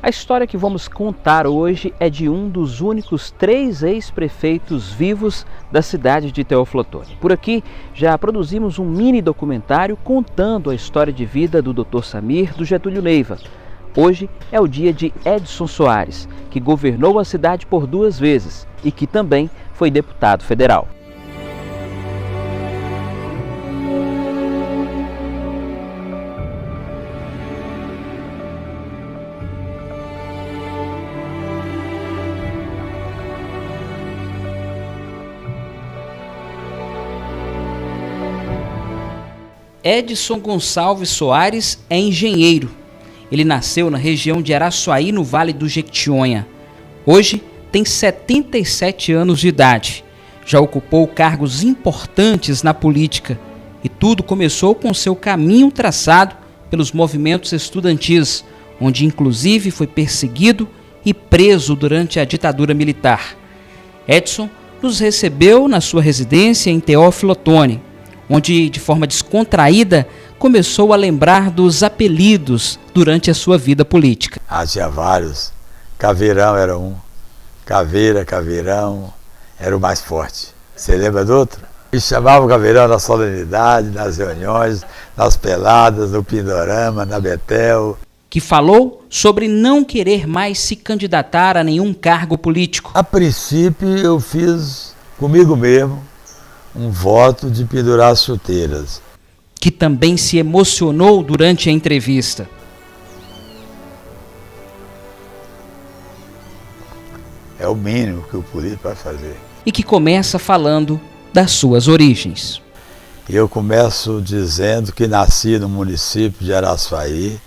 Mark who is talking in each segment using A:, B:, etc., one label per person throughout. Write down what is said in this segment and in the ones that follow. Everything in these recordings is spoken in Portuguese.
A: A história que vamos contar hoje é de um dos únicos 3 ex-prefeitos vivos da cidade de Teófilo-Otoni. Por aqui já produzimos um mini documentário contando a história de vida do Dr. Samir do Getúlio Neiva. Hoje é o dia de Edson Soares, que governou a cidade por 2 vezes e que também foi deputado federal. Edson Gonçalves Soares é engenheiro. Ele nasceu na região de Araçuaí, no Vale do Jequitinhonha. Hoje tem 77 anos de idade. Já ocupou cargos importantes na política. E tudo começou com seu caminho traçado pelos movimentos estudantis, onde inclusive foi perseguido e preso durante a ditadura militar. Edson nos recebeu na sua residência em Teófilo-Otoni, onde, de forma descontraída, começou a lembrar dos apelidos durante a sua vida política.
B: Tinha vários. Caveirão era um. Caveira, Caveirão, era o mais forte. Você lembra do outro? E chamava o Caveirão na solenidade, nas reuniões, nas peladas, no Pindorama, na Betel.
A: Que falou sobre não querer mais se candidatar a nenhum cargo político.
B: A princípio, eu fiz comigo mesmo um voto de pendurar as chuteiras.
A: Que também se emocionou durante a entrevista.
B: É o mínimo que o político vai fazer.
A: E que começa falando das suas origens.
B: Eu começo dizendo que nasci no município de Araçuaí,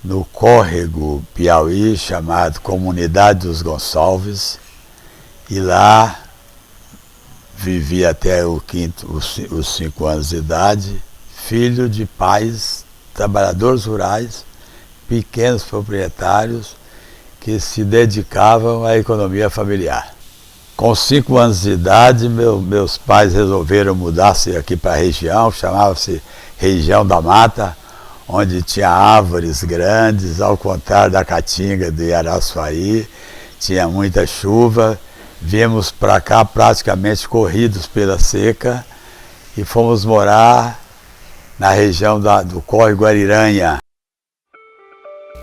B: no córrego Piauí, chamado Comunidade dos Gonçalves, e lá vivi até os 5 anos de idade, filho de pais trabalhadores rurais, pequenos proprietários que se dedicavam à economia familiar. Com 5 anos de idade, meus pais resolveram mudar-se aqui para a região, chamava-se Região da Mata, onde tinha árvores grandes, ao contrário da Caatinga de Araçuaí, tinha muita chuva. Viemos para cá praticamente corridos pela seca e fomos morar na região do córrego Ariranha.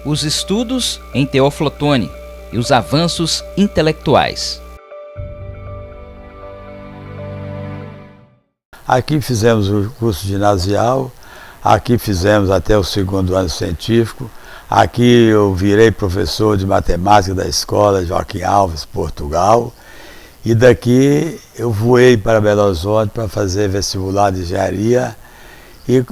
A: Os estudos em Teófilo-Otoni e os avanços intelectuais.
B: Aqui fizemos o curso ginasial, aqui fizemos até o 2º ano científico, aqui eu virei professor de matemática da escola Joaquim Alves, Portugal. E daqui eu voei para Belo Horizonte para fazer vestibular de engenharia e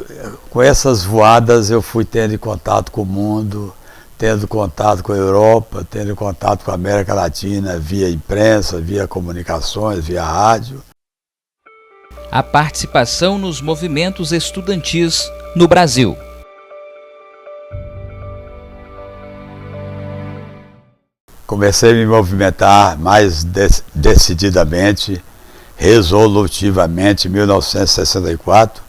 B: com essas voadas eu fui tendo contato com o mundo, tendo contato com a Europa, tendo contato com a América Latina via imprensa, via comunicações, via rádio.
A: A participação nos movimentos estudantis no Brasil.
B: Comecei a me movimentar mais decididamente, resolutivamente, em 1964,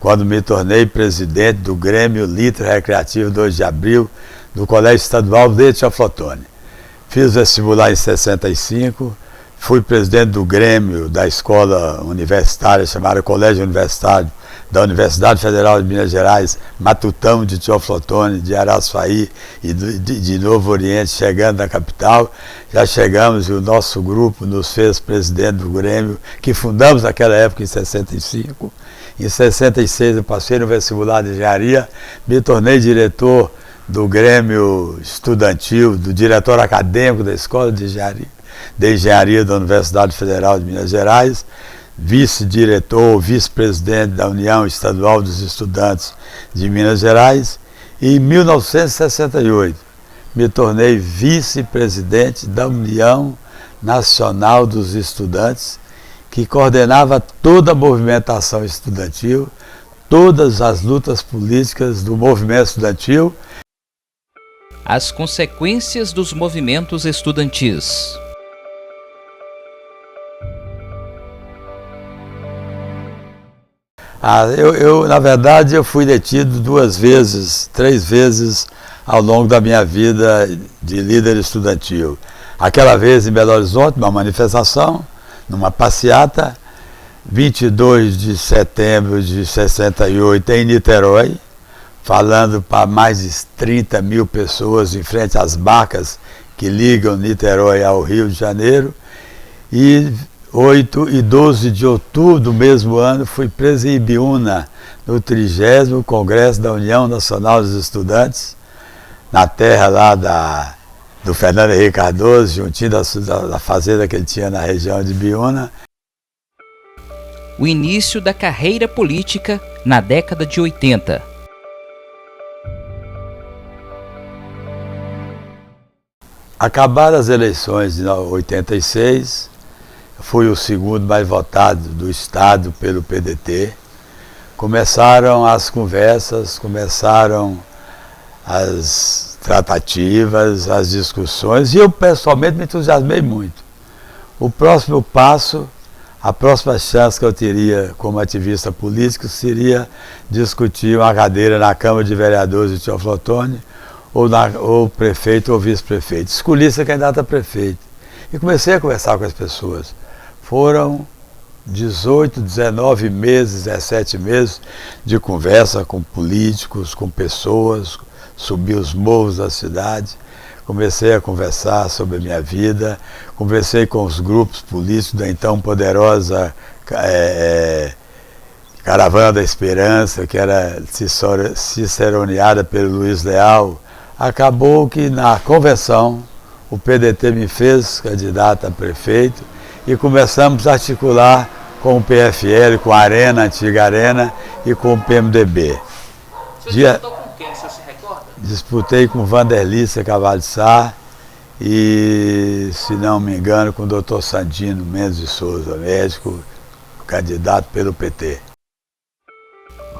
B: quando me tornei presidente do Grêmio Litra Recreativo 2 de Abril, do Colégio Estadual de Teófilo-Otoni. Fiz vestibular em 65, fui presidente do Grêmio da escola universitária, chamada Colégio Universitário, da Universidade Federal de Minas Gerais, Matutão de Teófilo-Otoni, de Araçuaí e de Novo Oriente, chegando na capital. Já chegamos e o nosso grupo nos fez presidente do Grêmio, que fundamos naquela época em 65. Em 66 eu passei no vestibular de engenharia, me tornei diretor do Grêmio Estudantil, do diretor acadêmico da Escola de Engenharia da Universidade Federal de Minas Gerais, vice-diretor, vice-presidente da União Estadual dos Estudantes de Minas Gerais, e em 1968 me tornei vice-presidente da União Nacional dos Estudantes, que coordenava toda a movimentação estudantil, todas as lutas políticas do movimento estudantil.
A: As consequências dos movimentos estudantis.
B: Na verdade, eu fui detido 2 vezes, 3 vezes ao longo da minha vida de líder estudantil. Aquela vez em Belo Horizonte, uma manifestação, numa passeata, 22 de setembro de 68 em Niterói, falando para mais de 30 mil pessoas em frente às barcas que ligam Niterói ao Rio de Janeiro. E 8 e 12 de outubro do mesmo ano fui preso em Ibiúna, no 30º Congresso da União Nacional dos Estudantes, na terra lá do Fernando Henrique Cardoso, juntinho da fazenda que ele tinha na região de Ibiúna.
A: O início da carreira política na década de 80.
B: Acabaram as eleições de 86, fui o segundo mais votado do estado pelo PDT. Começaram as conversas, começaram as tratativas, as discussões, e eu pessoalmente me entusiasmei muito. O próximo passo, a próxima chance que eu teria como ativista político seria discutir uma cadeira na Câmara de Vereadores de Teoflotone, ou prefeito ou vice-prefeito. Escolhi ser candidato a prefeito e comecei a conversar com as pessoas. Foram 18, 19 meses, 17 meses de conversa com políticos, com pessoas, subi os morros da cidade, comecei a conversar sobre a minha vida, conversei com os grupos políticos da então poderosa Caravana da Esperança, que era ciceroneada pelo Luiz Leal. Acabou que na convenção o PDT me fez candidato a prefeito e começamos a articular com o PFL, com a Arena, a antiga Arena, e com o PMDB.
A: Você disputou com quem, você se recorda?
B: Disputei com Vanderlícia Carvalho de Sá e, se não me engano, com o Dr. Sandino Mendes de Souza, médico, candidato pelo PT.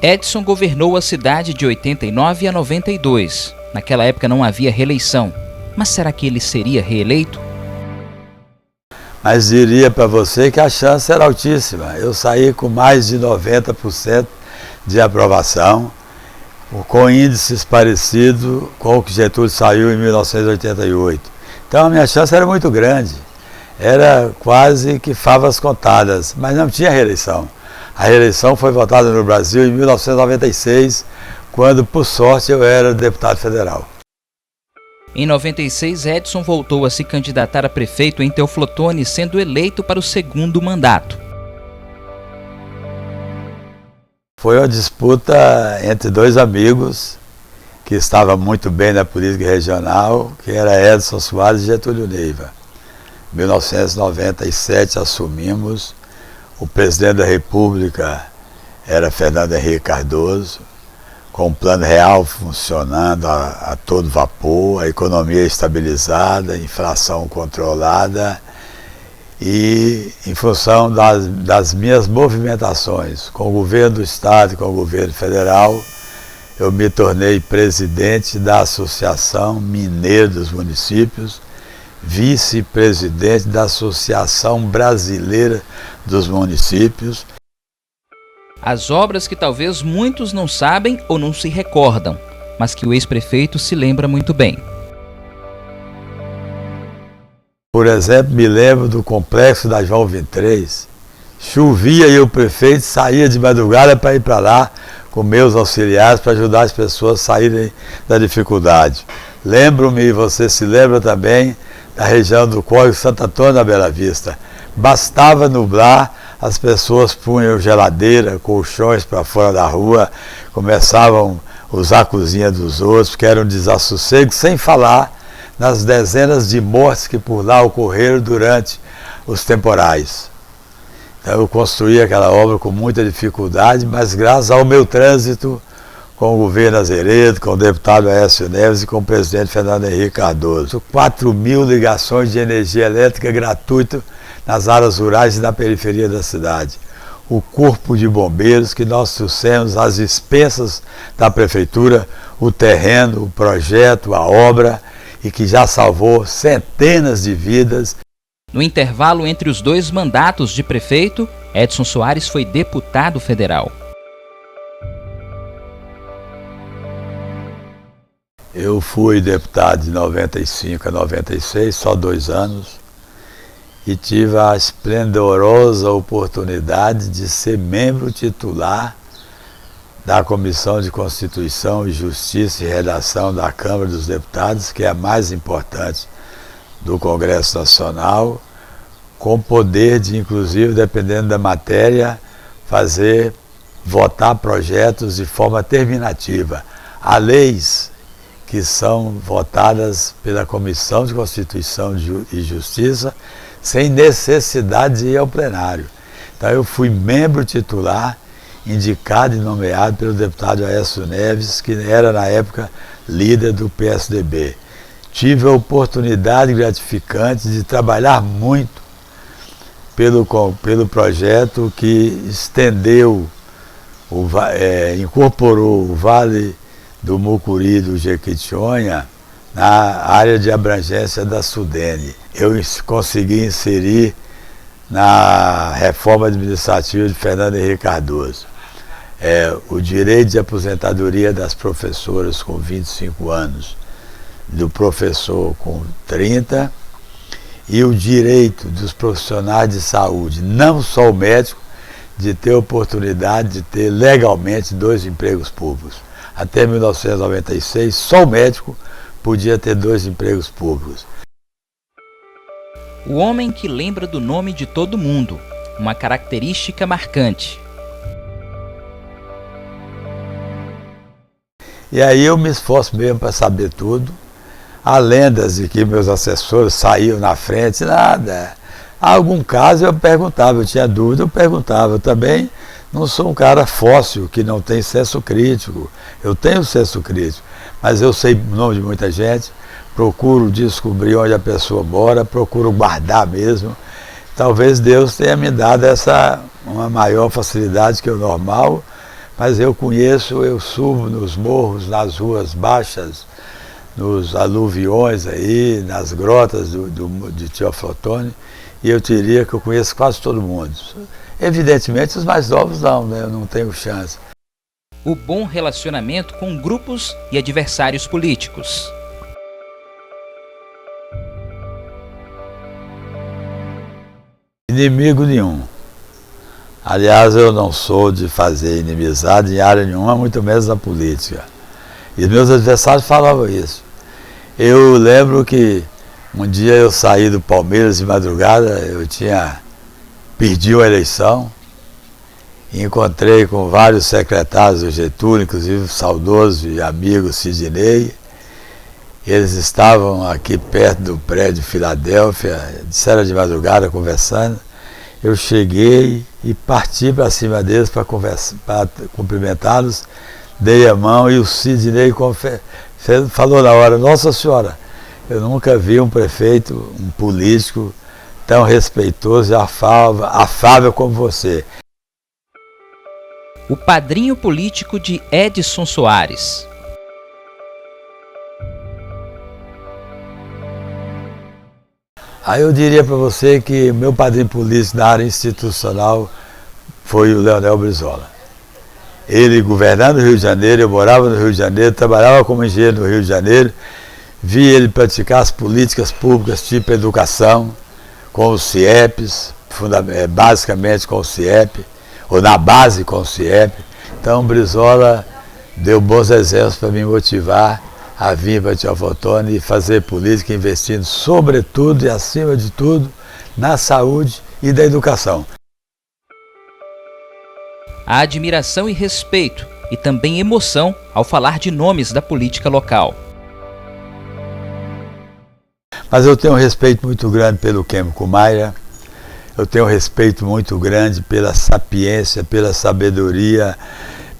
A: Edson governou a cidade de 89 a 92. Naquela época não havia reeleição. Mas será que ele seria reeleito?
B: Mas diria para você que a chance era altíssima. Eu saí com mais de 90% de aprovação, com índices parecidos com o que Getúlio saiu em 1988. Então a minha chance era muito grande. Era quase que favas contadas, mas não tinha reeleição. A reeleição foi votada no Brasil em 1996, quando, por sorte, eu era deputado federal.
A: Em 96, Edson voltou a se candidatar a prefeito em Teoflotone, sendo eleito para o 2º mandato.
B: Foi uma disputa entre 2 amigos que estavam muito bem na política regional, que era Edson Soares e Getúlio Neiva. Em 1997 assumimos, o presidente da República era Fernando Henrique Cardoso, com o Plano Real funcionando a todo vapor, a economia estabilizada, a inflação controlada, e em função das minhas movimentações com o governo do Estado e com o governo federal, eu me tornei presidente da Associação Mineira dos Municípios, vice-presidente da Associação Brasileira dos Municípios.
A: As obras que talvez muitos não sabem ou não se recordam, mas que o ex-prefeito se lembra muito bem.
B: Por exemplo, me lembro do complexo da João 23. Chovia e o prefeito saía de madrugada para ir para lá com meus auxiliares para ajudar as pessoas a saírem da dificuldade. Lembro-me, e você se lembra também, da região do Córrego Santo Antônio da Bela Vista. Bastava nublar, as pessoas punham geladeira, colchões para fora da rua, começavam a usar a cozinha dos outros, porque era um desassossego, sem falar nas dezenas de mortes que por lá ocorreram durante os temporais. Então eu construí aquela obra com muita dificuldade, mas graças ao meu trânsito com o governo Azeredo, com o deputado Aécio Neves e com o presidente Fernando Henrique Cardoso. 4.000 ligações de energia elétrica gratuita nas áreas rurais e na periferia da cidade. O corpo de bombeiros que nós trouxemos às expensas da prefeitura, o terreno, o projeto, a obra, e que já salvou centenas de vidas.
A: No intervalo entre os 2 mandatos de prefeito, Edson Soares foi deputado federal.
B: Eu fui deputado de 95 a 96, só 2 anos, e tive a esplendorosa oportunidade de ser membro titular da Comissão de Constituição, Justiça e Redação da Câmara dos Deputados, que é a mais importante do Congresso Nacional, com poder de, inclusive, dependendo da matéria, votar projetos de forma terminativa. Há leis que são votadas pela Comissão de Constituição e Justiça sem necessidade de ir ao plenário. Então eu fui membro titular, indicado e nomeado pelo deputado Aécio Neves, que era na época líder do PSDB. Tive a oportunidade gratificante de trabalhar muito pelo projeto que estendeu, incorporou o Vale do Mucuri do Jequitinhonha na área de abrangência da Sudene. Eu consegui inserir na reforma administrativa de Fernando Henrique Cardoso o direito de aposentadoria das professoras com 25 anos, do professor com 30, e o direito dos profissionais de saúde, não só o médico, de ter oportunidade de ter legalmente 2 empregos públicos. Até 1996, só o médico podia ter 2 empregos públicos.
A: O homem que lembra do nome de todo mundo, uma característica marcante.
B: E aí eu me esforço mesmo para saber tudo. Há lendas de que meus assessores saíam na frente, nada. Há algum caso eu perguntava, eu tinha dúvida, eu perguntava. Eu também não sou um cara fóssil, que não tem senso crítico. Eu tenho senso crítico, mas eu sei o nome de muita gente, procuro descobrir onde a pessoa mora, procuro guardar mesmo. Talvez Deus tenha me dado uma maior facilidade que o normal, mas eu conheço, eu subo nos morros, nas ruas baixas, nos aluviões aí, nas grotas de Teoflotone, e eu diria que eu conheço quase todo mundo. Evidentemente os mais novos não, né? Eu não tenho chance.
A: O bom relacionamento com grupos e adversários políticos.
B: Inimigo nenhum. Aliás, eu não sou de fazer inimizade em área nenhuma, muito menos na política. E meus adversários falavam isso. Eu lembro que um dia eu saí do Palmeiras de madrugada, eu tinha perdido a eleição, e encontrei com vários secretários do Getúlio, inclusive o saudoso e amigo Sidney. Eles estavam aqui perto do prédio Filadélfia, disseram de madrugada conversando. Eu cheguei e parti para cima deles para cumprimentá-los, dei a mão e o Sidney falou na hora: Nossa Senhora, eu nunca vi um prefeito, um político tão respeitoso e afável como você.
A: O padrinho político de Edson Soares.
B: Aí eu diria para você que meu padrinho político na área institucional foi o Leonel Brizola. Ele governando o Rio de Janeiro, eu morava no Rio de Janeiro, trabalhava como engenheiro no Rio de Janeiro, vi ele praticar as políticas públicas tipo educação, com os CIEPs, basicamente com o CIEP, ou na base com o CIEP. Então Brizola deu bons exemplos para me motivar a vir para Teoflotone e fazer política, investindo sobretudo e acima de tudo na saúde e da educação.
A: A admiração e respeito, e também emoção ao falar de nomes da política local.
B: Mas eu tenho um respeito muito grande pelo Quêmico Maia, eu tenho um respeito muito grande pela sapiência, pela sabedoria,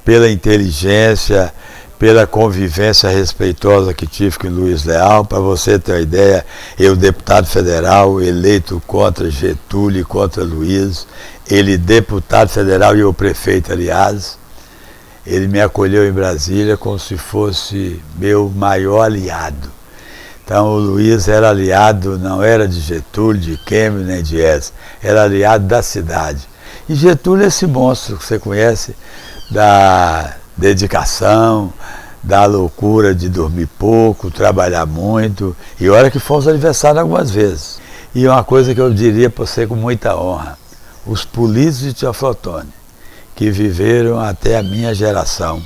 B: pela inteligência, pela convivência respeitosa que tive com o Luiz Leal. Para você ter uma ideia, eu, deputado federal, eleito contra Getúlio e contra Luiz, ele deputado federal e eu prefeito, aliás, ele me acolheu em Brasília como se fosse meu maior aliado. Então o Luiz era aliado, não era de Getúlio, de Kemmel, nem de Edson, era aliado da cidade. E Getúlio é esse monstro que você conhece, da dedicação, da loucura de dormir pouco, trabalhar muito, e olha que fomos aniversários algumas vezes. E uma coisa que eu diria para você com muita honra, os políticos de Teoflotone, que viveram até a minha geração,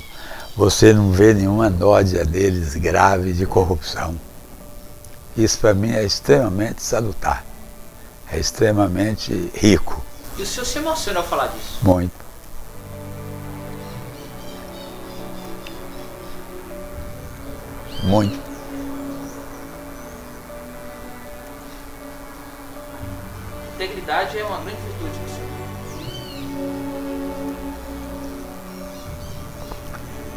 B: você não vê nenhuma nódia deles grave de corrupção. Isso para mim é extremamente salutar, é extremamente rico.
A: E o senhor se emociona ao falar disso?
B: Muito. Muito.
A: Integridade é uma grande virtude do senhor.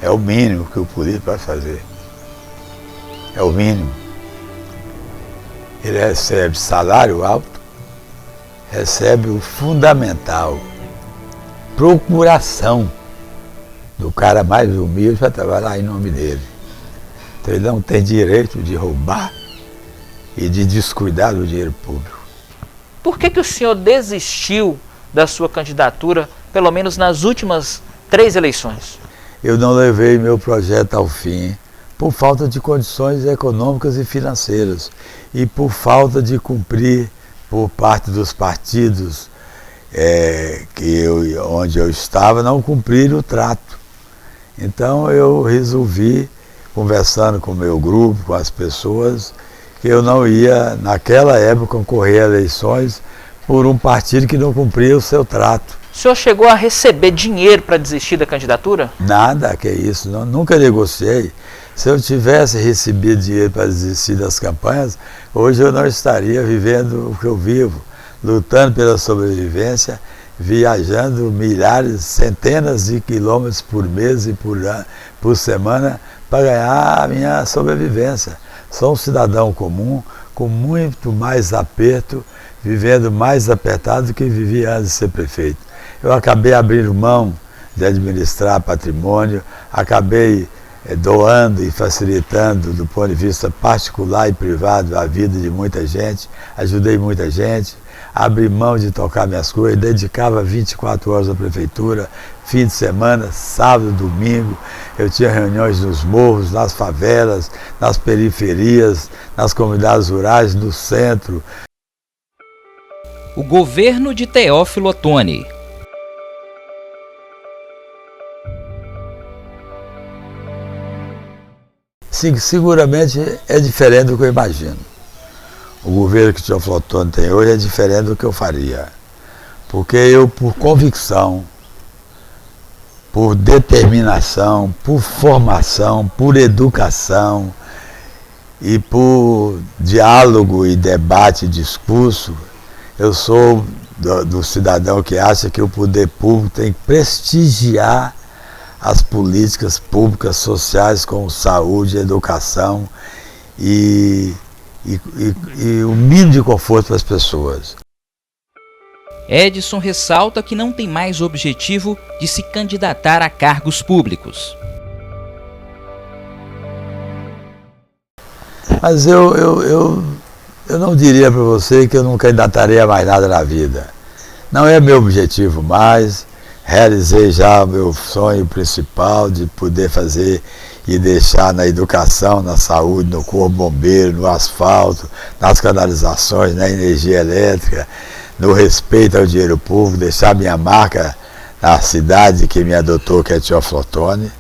B: É o mínimo que o político vai fazer. É o mínimo. Ele recebe salário alto, recebe o fundamental, procuração do cara mais humilde para trabalhar em nome dele. Então ele não tem direito de roubar e de descuidar do dinheiro público.
C: Por que o senhor desistiu da sua candidatura, pelo menos nas últimas 3 eleições?
B: Eu não levei meu projeto ao fim por falta de condições econômicas e financeiras e por falta de cumprir por parte dos partidos onde eu estava, não cumprir o trato. Então eu resolvi, conversando com o meu grupo, com as pessoas, que eu não ia, naquela época, concorrer a eleições por um partido que não cumpria o seu trato.
C: O senhor chegou a receber dinheiro para desistir da candidatura?
B: Nada, que isso, nunca negociei. Se eu tivesse recebido dinheiro para desistir das campanhas, hoje eu não estaria vivendo o que eu vivo, lutando pela sobrevivência, viajando milhares, centenas de quilômetros por mês e por semana para ganhar a minha sobrevivência. Sou um cidadão comum, com muito mais aperto, vivendo mais apertado do que vivia antes de ser prefeito. Eu acabei abrindo mão de administrar patrimônio, acabei doando e facilitando do ponto de vista particular e privado a vida de muita gente, ajudei muita gente, abri mão de tocar minhas coisas, dedicava 24 horas à prefeitura, fim de semana, sábado, domingo, eu tinha reuniões nos morros, nas favelas, nas periferias, nas comunidades rurais, no centro.
A: O governo de Teófilo Otoni.
B: Sim, seguramente é diferente do que eu imagino. O governo que o Teófilo Otoni tem hoje é diferente do que eu faria. Porque eu, por convicção, por determinação, por formação, por educação e por diálogo e debate e discurso, eu sou do cidadão que acha que o poder público tem que prestigiar as políticas públicas sociais como saúde, educação e o mínimo de conforto para as pessoas.
A: Edson ressalta que não tem mais objetivo de se candidatar a cargos públicos.
B: Mas eu não diria para você que eu não candidataria a mais nada na vida. Não é meu objetivo mais. Realizei já o meu sonho principal de poder fazer e deixar na educação, na saúde, no corpo bombeiro, no asfalto, nas canalizações, na energia elétrica, no respeito ao dinheiro público, deixar minha marca na cidade que me adotou, que é Teófilo Otoni.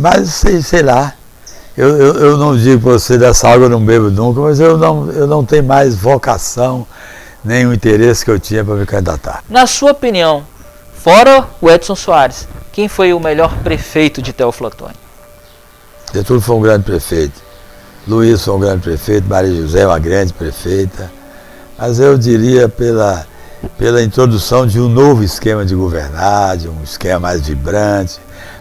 B: Mas sei lá, eu não digo para você dessa água eu não bebo nunca, mas eu não tenho mais vocação, nem o interesse que eu tinha para me candidatar.
C: Na sua opinião, fora o Edson Soares, quem foi o melhor prefeito de Teófilo Otoni?
B: Getúlio foi um grande prefeito, Luiz foi um grande prefeito, Maria José é uma grande prefeita, mas eu diria pela introdução de um novo esquema de governar, de um esquema mais vibrante,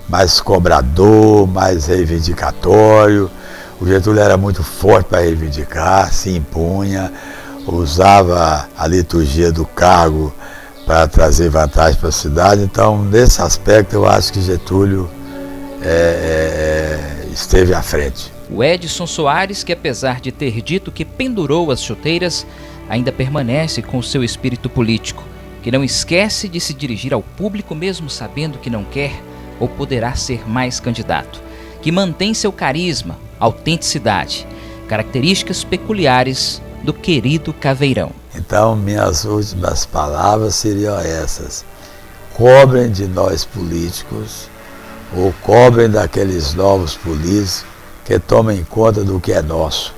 B: mais cobrador, mais reivindicatório. O Getúlio era muito forte para reivindicar, se impunha, usava a liturgia do cargo para trazer vantagem para a cidade. Então, nesse aspecto, eu acho que Getúlio esteve à frente.
A: O Edson Soares, que apesar de ter dito que pendurou as chuteiras, ainda permanece com o seu espírito político, que não esquece de se dirigir ao público mesmo sabendo que não quer ou poderá ser mais candidato, que mantém seu carisma, autenticidade, características peculiares do querido Caveirão.
B: Então, minhas últimas palavras seriam essas: cobrem de nós políticos, ou cobrem daqueles novos políticos que tomem conta do que é nosso.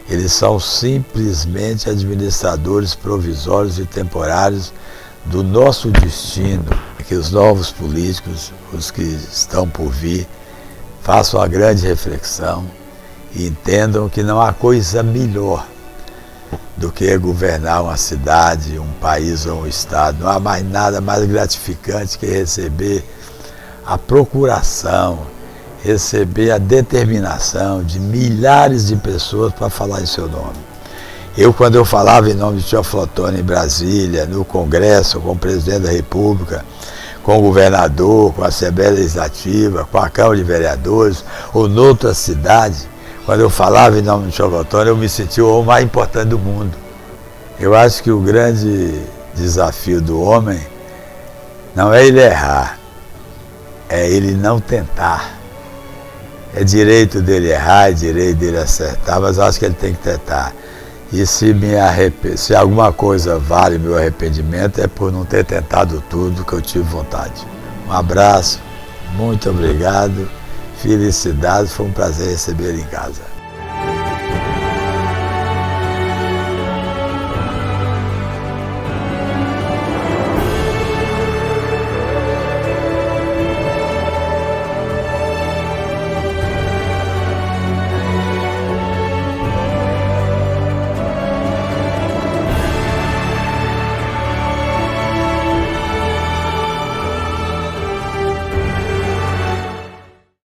B: Eles são simplesmente administradores provisórios e temporários do nosso destino. Que os novos políticos, os que estão por vir, façam uma grande reflexão e entendam que não há coisa melhor do que governar uma cidade, um país ou um estado. Não há mais nada mais gratificante que receber a procuração, receber a determinação de milhares de pessoas para falar em seu nome. Quando eu falava em nome de Teófilo Otoni em Brasília, no Congresso, com o presidente da República, com o governador, com a Assembleia Legislativa, com a Câmara de Vereadores, ou noutra cidade, quando eu falava em nome de Teófilo Otoni, eu me sentia o homem mais importante do mundo. Eu acho que o grande desafio do homem não é ele errar, é ele não tentar. É direito dele errar, é direito dele acertar, mas eu acho que ele tem que tentar. E se alguma coisa vale meu arrependimento, é por não ter tentado tudo que eu tive vontade. Um abraço, muito obrigado, felicidades, foi um prazer receber ele em casa.